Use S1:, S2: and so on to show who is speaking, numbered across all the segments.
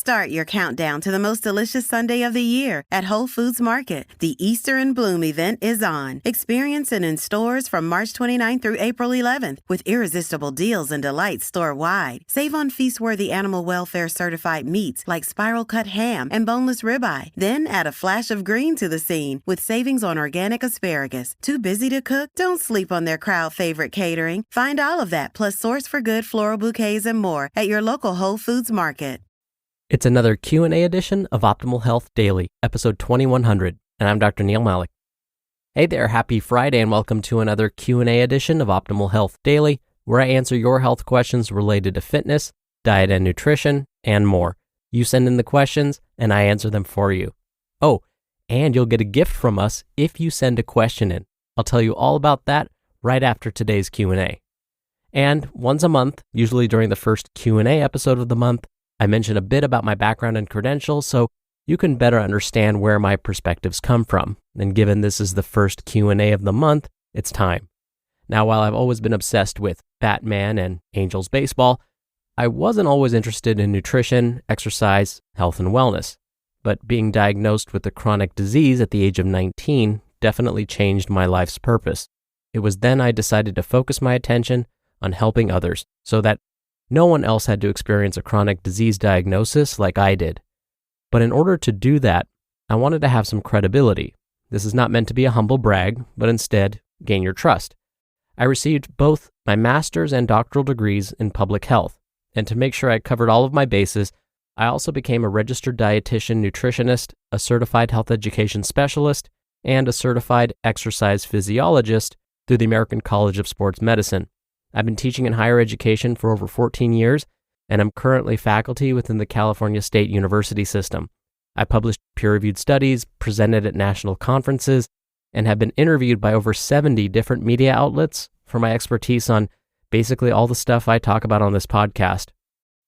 S1: Start your countdown to the most delicious Sunday of the year at Whole Foods Market. The Easter in Bloom event is on. Experience it in stores from March 29th through April 11th with irresistible deals and delights store-wide. Save on feast-worthy animal welfare certified meats like spiral cut ham and boneless ribeye. Then add a flash of green to the scene with savings on organic asparagus. Too busy to cook? Don't sleep on their crowd favorite catering. Find all of that plus Source for Good floral bouquets and more at your local Whole Foods Market.
S2: It's another Q&A edition of Optimal Health Daily, episode 2100, and I'm Dr. Neal Malik. Hey there, happy Friday, and welcome to another Q&A edition of Optimal Health Daily, where I answer your health questions related to fitness, diet and nutrition, and more. You send in the questions, and I answer them for you. Oh, and you'll get a gift from us if you send a question in. I'll tell you all about that right after today's Q&A. And once a month, usually during the first Q&A episode of the month, I mention a bit about my background and credentials so you can better understand where my perspectives come from. And given this is the first Q&A of the month, it's time. Now, while I've always been obsessed with Batman and Angels baseball, I wasn't always interested in nutrition, exercise, health, and wellness. But being diagnosed with a chronic disease at the age of 19 definitely changed my life's purpose. It was then I decided to focus my attention on helping others so that no one else had to experience a chronic disease diagnosis like I did. But in order to do that, I wanted to have some credibility. This is not meant to be a humble brag, but instead gain your trust. I received both my master's and doctoral degrees in public health, and to make sure I covered all of my bases, I also became a registered dietitian nutritionist, a certified health education specialist, and a certified exercise physiologist through the American College of Sports Medicine. I've been teaching in higher education for over 14 years, and I'm currently faculty within the California State University system. I published peer-reviewed studies, presented at national conferences, and have been interviewed by over 70 different media outlets for my expertise on basically all the stuff I talk about on this podcast.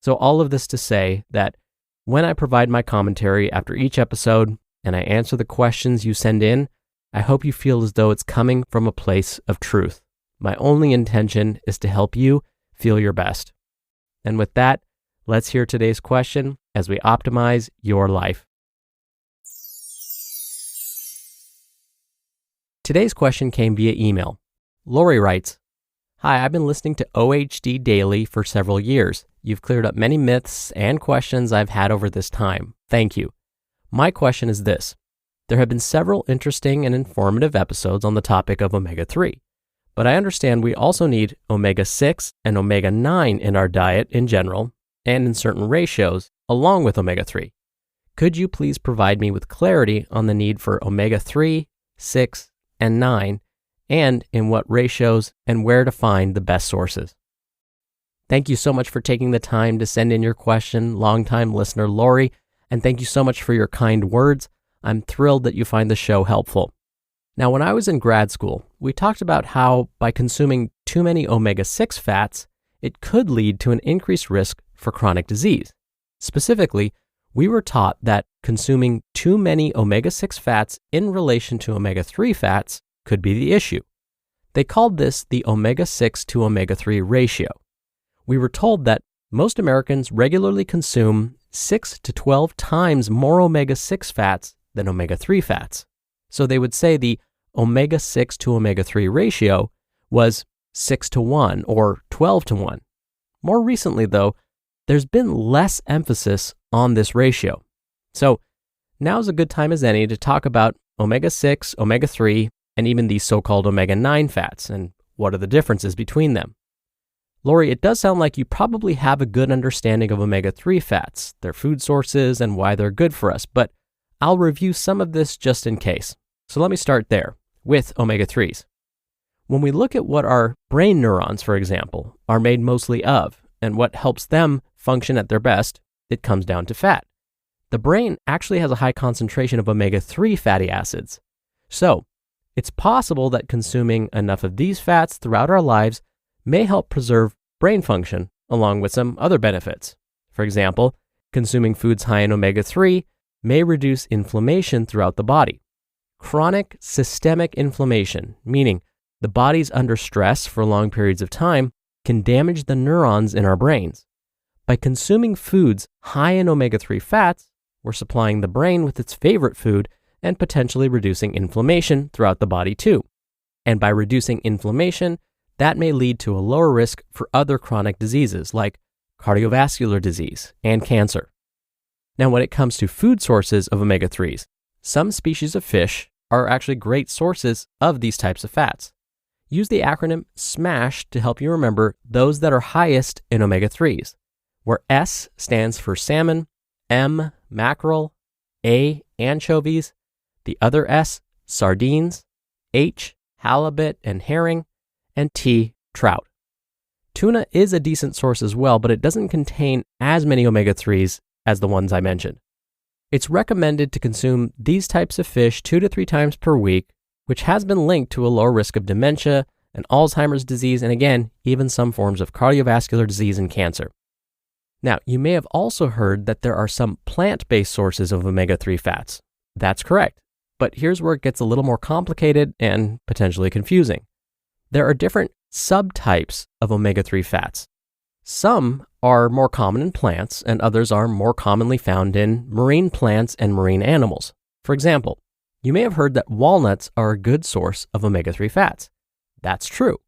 S2: So all of this to say that when I provide my commentary after each episode and I answer the questions you send in, I hope you feel as though it's coming from a place of truth. My only intention is to help you feel your best. And with that, let's hear today's question as we optimize your life. Today's question came via email. Lori writes, "Hi, I've been listening to OHD Daily for several years. You've cleared up many myths and questions I've had over this time. Thank you. My question is this. There have been several interesting and informative episodes on the topic of omega-3. But I understand we also need omega-6 and omega-9 in our diet in general and in certain ratios along with omega-3. Could you please provide me with clarity on the need for omega-3, 6, and 9, and in what ratios and where to find the best sources?" Thank you so much for taking the time to send in your question, longtime listener Lori, and thank you so much for your kind words. I'm thrilled that you find the show helpful. Now, when I was in grad school, we talked about how by consuming too many omega-6 fats, it could lead to an increased risk for chronic disease. Specifically, we were taught that consuming too many omega-6 fats in relation to omega-3 fats could be the issue. They called this the omega-6 to omega-3 ratio. We were told that most Americans regularly consume 6 to 12 times more omega-6 fats than omega-3 fats. So they would say the omega-6 to omega-3 ratio was 6 to 1 or 12 to 1. More recently, though, there's been less emphasis on this ratio. So now's a good time as any to talk about omega-6, omega-3, and even these so-called omega-9 fats and what are the differences between them. Lori, it does sound like you probably have a good understanding of omega-3 fats, their food sources, and why they're good for us, but I'll review some of this just in case. So let me start there with omega-3s. When we look at what our brain neurons, for example, are made mostly of and what helps them function at their best, it comes down to fat. The brain actually has a high concentration of omega-3 fatty acids. So it's possible that consuming enough of these fats throughout our lives may help preserve brain function along with some other benefits. For example, consuming foods high in omega-3 may reduce inflammation throughout the body. Chronic systemic inflammation, meaning the body's under stress for long periods of time, can damage the neurons in our brains. By consuming foods high in omega-3 fats, we're supplying the brain with its favorite food and potentially reducing inflammation throughout the body too. And by reducing inflammation, that may lead to a lower risk for other chronic diseases like cardiovascular disease and cancer. Now, when it comes to food sources of omega-3s, some species of fish are actually great sources of these types of fats. Use the acronym SMASH to help you remember those that are highest in omega-3s, where S stands for salmon, M, mackerel, A, anchovies, the other S, sardines, H, halibut and herring, and T, trout. Tuna is a decent source as well, but it doesn't contain as many omega-3s as the ones I mentioned. It's recommended to consume these types of fish 2 to 3 times per week, which has been linked to a lower risk of dementia and Alzheimer's disease, and again, even some forms of cardiovascular disease and cancer. Now, you may have also heard that there are some plant-based sources of omega-3 fats. That's correct, but here's where it gets a little more complicated and potentially confusing. There are different subtypes of omega-3 fats. Some are more common in plants, and others are more commonly found in marine plants and marine animals. For example, you may have heard that walnuts are a good source of omega-3 fats. That's true.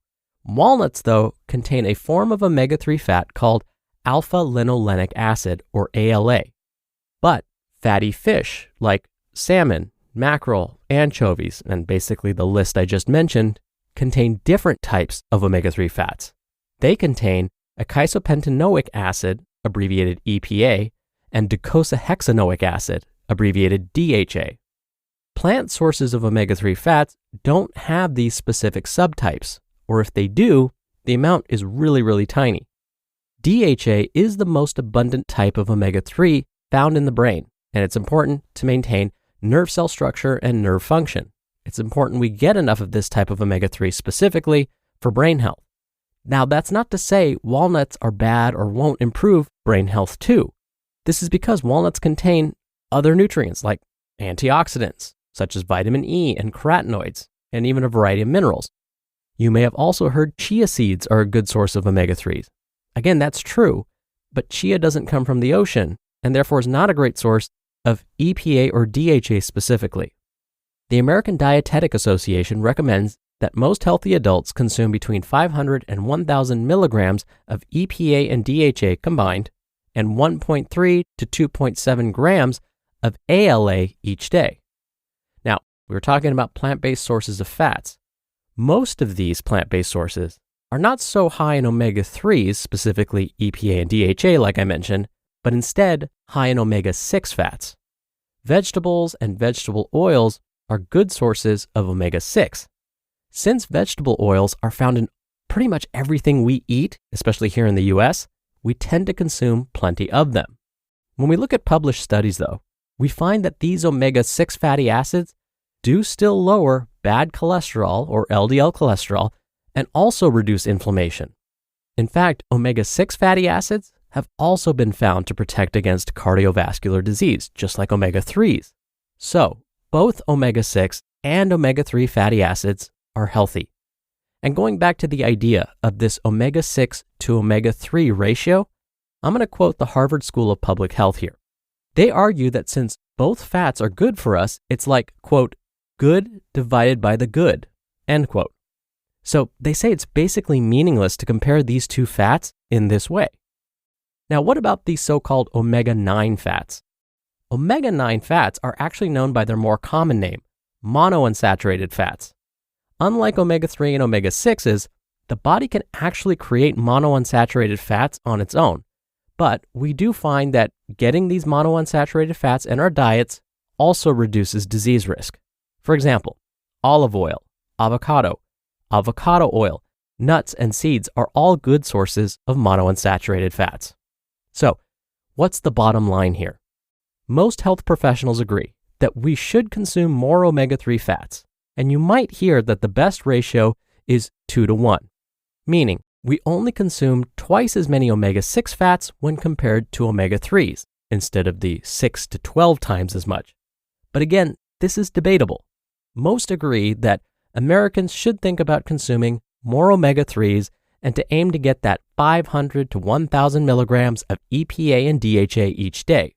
S2: Walnuts, though, contain a form of omega-3 fat called alpha-linolenic acid, or ALA. But fatty fish like salmon, mackerel, anchovies, and basically the list I just mentioned, contain different types of omega-3 fats. They contain eicosapentaenoic acid, abbreviated EPA, and docosahexaenoic acid, abbreviated DHA. Plant sources of omega-3 fats don't have these specific subtypes, or if they do, the amount is really tiny. DHA is the most abundant type of omega-3 found in the brain, and it's important to maintain nerve cell structure and nerve function. It's important we get enough of this type of omega-3 specifically for brain health. Now, that's not to say walnuts are bad or won't improve brain health too. This is because walnuts contain other nutrients like antioxidants, such as vitamin E and carotenoids, and even a variety of minerals. You may have also heard chia seeds are a good source of omega-3s. Again, that's true, but chia doesn't come from the ocean, and therefore is not a great source of EPA or DHA specifically. The American Dietetic Association recommends that most healthy adults consume between 500 and 1,000 milligrams of EPA and DHA combined, and 1.3 to 2.7 grams of ALA each day. Now, we were talking about plant-based sources of fats. Most of these plant-based sources are not so high in omega-3s, specifically EPA and DHA like I mentioned, but instead high in omega-6 fats. Vegetables and vegetable oils are good sources of omega-6. Since vegetable oils are found in pretty much everything we eat, especially here in the US, we tend to consume plenty of them. When we look at published studies though, we find that these omega-6 fatty acids do still lower bad cholesterol or LDL cholesterol and also reduce inflammation. In fact, omega-6 fatty acids have also been found to protect against cardiovascular disease, just like omega-3s. So, both omega-6 and omega-3 fatty acids are healthy. And going back to the idea of this omega-6 to omega-3 ratio, I'm going to quote the Harvard School of Public Health here. They argue that since both fats are good for us, it's like, quote, good divided by the good, end quote. So they say it's basically meaningless to compare these two fats in this way. Now, what about these so-called omega-9 fats? Omega-9 fats are actually known by their more common name, monounsaturated fats. Unlike omega-3 and omega-6s, the body can actually create monounsaturated fats on its own. But we do find that getting these monounsaturated fats in our diets also reduces disease risk. For example, olive oil, avocado oil, nuts, and seeds are all good sources of monounsaturated fats. So, what's the bottom line here? Most health professionals agree that we should consume more omega-3 fats, and you might hear that the best ratio is 2-to-1, meaning we only consume twice as many omega-6 fats when compared to omega-3s, instead of the 6 to 12 times as much. But again, this is debatable. Most agree that Americans should think about consuming more omega-3s and to aim to get that 500 to 1,000 milligrams of EPA and DHA each day.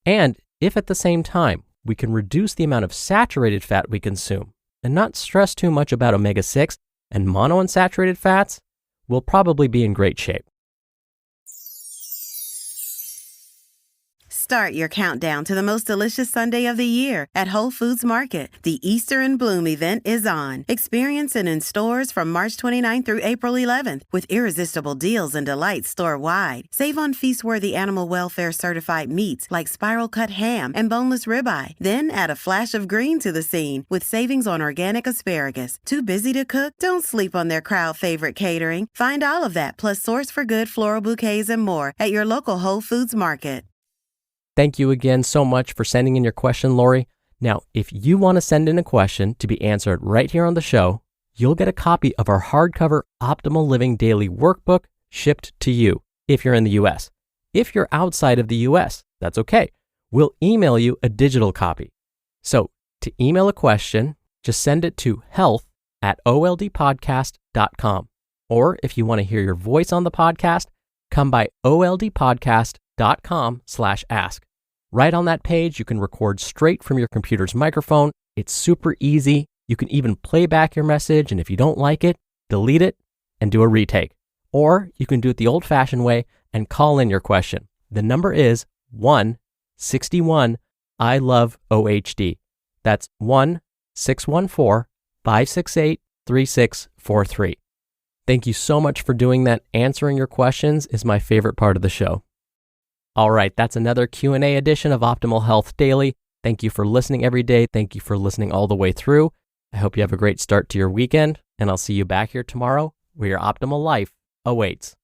S2: And if at the same time we can reduce the amount of saturated fat we consume and not stress too much about omega-6 and monounsaturated fats, we'll probably be in great shape.
S1: Start your countdown to the most delicious Sunday of the year at Whole Foods Market. The Easter in Bloom event is on. Experience it in stores from March 29th through April 11th with irresistible deals and delights store-wide. Save on feast-worthy animal welfare certified meats like spiral cut ham and boneless ribeye. Then add a flash of green to the scene with savings on organic asparagus. Too busy to cook? Don't sleep on their crowd favorite catering. Find all of that plus Source for Good floral bouquets and more at your local Whole Foods Market.
S2: Thank you again so much for sending in your question, Lori. Now, if you want to send in a question to be answered right here on the show, you'll get a copy of our hardcover Optimal Living Daily Workbook shipped to you if you're in the U.S. If you're outside of the U.S., that's okay. We'll email you a digital copy. So to email a question, just send it to health@oldpodcast.com. Or if you want to hear your voice on the podcast, come by oldpodcast.com/ask. Right on that page, you can record straight from your computer's microphone. It's super easy. You can even play back your message, and if you don't like it, delete it and do a retake. Or you can do it the old-fashioned way and call in your question. The number is 1-61-I-LOVE-OHD. That's 1-614-568-3643. Thank you so much for doing that. Answering your questions is my favorite part of the show. All right, that's another Q&A edition of Optimal Health Daily. Thank you for listening every day. Thank you for listening all the way through. I hope you have a great start to your weekend, and I'll see you back here tomorrow where your optimal life awaits.